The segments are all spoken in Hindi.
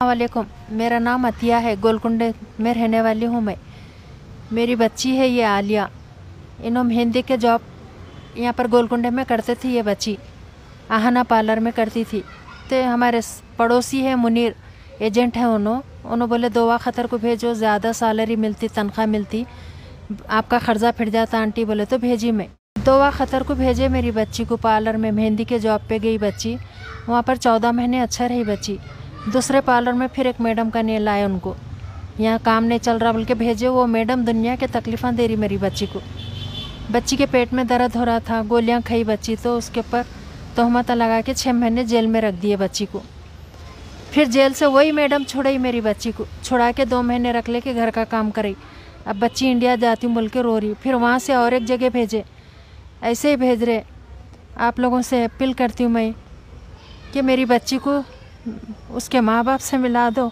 वालेकुम, मेरा नाम अतिया है। गोलकुंडे में रहने वाली हूँ मैं। मेरी बच्ची है ये आलिया। इन्हों मेहंदी के जॉब यहाँ पर गोलकुंडे में करते थी। ये बच्ची आहाना पार्लर में करती थी। तो हमारे पड़ोसी है मुनीर, एजेंट है। उन्होंने बोले दोवा खतर को भेजो, ज़्यादा सैलरी मिलती, तनख्वाह मिलती, आपका खर्चा फिर जाता आंटी। बोले तो भेजी। मैं दोवा खतर को भेजे मेरी बच्ची को। पार्लर में मेहंदी के जॉब पे गई बच्ची। वहाँ पर 14 महीने अच्छा रही बच्ची। दूसरे पार्लर में फिर एक मैडम का नेल आया, उनको यहाँ काम नहीं चल रहा बोल के भेजे। वो मैडम दुनिया के तकलीफ़ें दे रही मेरी बच्ची को। बच्ची के पेट में दर्द हो रहा था, गोलियाँ खाई बच्ची, तो उसके ऊपर तहमत लगा के 6 महीने जेल में रख दिए बच्ची को। फिर जेल से वही मैडम छुड़ाई मेरी बच्ची को, छुड़ा के 2 महीने रख ले के घर का काम कराई। अब बच्ची इंडिया जाती हूँ बोल के रो रही। फिर वहाँ से और एक जगह भेजे, ऐसे ही भेज रहे। आप लोगों से अपील करती हूँ मैं कि मेरी बच्ची को उसके माँ बाप से मिला दो।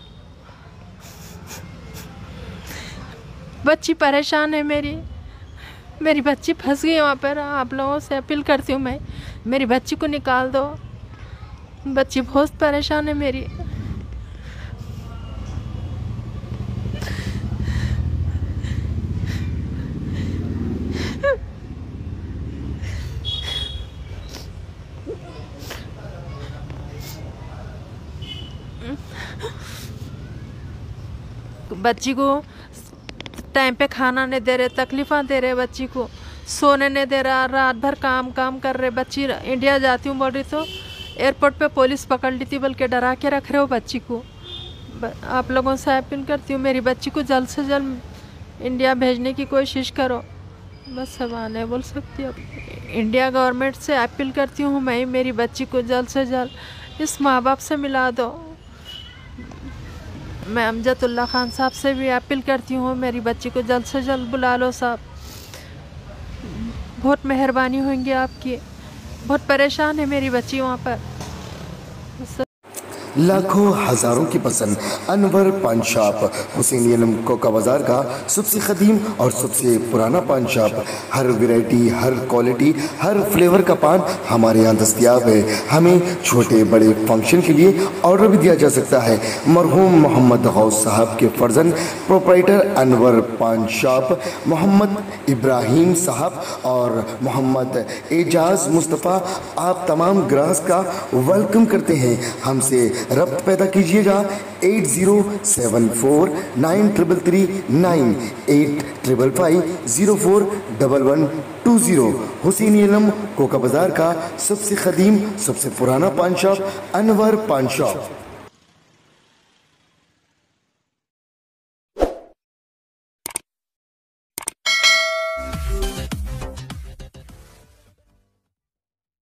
बच्ची परेशान है मेरी बच्ची फंस गई वहाँ पर। आप लोगों से अपील करती हूँ मैं, मेरी बच्ची को निकाल दो। बच्ची बहुत परेशान है मेरी। बच्ची को टाइम पे खाना नहीं दे रहे, तकलीफ़ें दे रहे बच्ची को, सोने नहीं दे रहा, रात भर काम कर रहे। बच्ची इंडिया जाती हूँ बोल रही तो एयरपोर्ट पे पुलिस पकड़ ली थी, बल्कि डरा के रख रहे हो बच्ची को। आप लोगों से अपील करती हूँ मेरी बच्ची को जल्द से जल्द इंडिया भेजने की कोशिश करो। बस सब आने बोल सकती हूँ। इंडिया गवर्नमेंट से अपील करती हूँ मैं, मेरी बच्ची को जल्द से जल्द इस माँ बाप से मिला दो। मैं अमजदुल्ला खान साहब से भी अपील करती हूँ, मेरी बच्ची को जल्द से जल्द बुला लो साहब। बहुत मेहरबानी होंगी आपकी। बहुत परेशान है मेरी बच्ची वहाँ पर। लाखों हजारों की पसंद अनवर पान शॉप, हुसैन कोका बाजार का सबसे कदीम और सबसे पुराना पान शॉप। हर वैरायटी, हर क्वालिटी, हर फ्लेवर का पान हमारे यहाँ दस्तयाब है। हमें छोटे बड़े फंक्शन के लिए ऑर्डर भी दिया जा सकता है। मरहूम मोहम्मद गौस साहब के फर्जंद प्रोप्राइटर अनवर पान शॉप मोहम्मद इब्राहिम साहब और मोहम्मद एजाज मुस्तफ़ा आप तमाम ग्राहक का वेलकम करते हैं। हमसे रब्त पैदा कीजिएगा 8074933339 8555041120। हुसैन कोका बाजार का सबसे कदीम सबसे पुराना पान शॉप अनवर पान शॉप।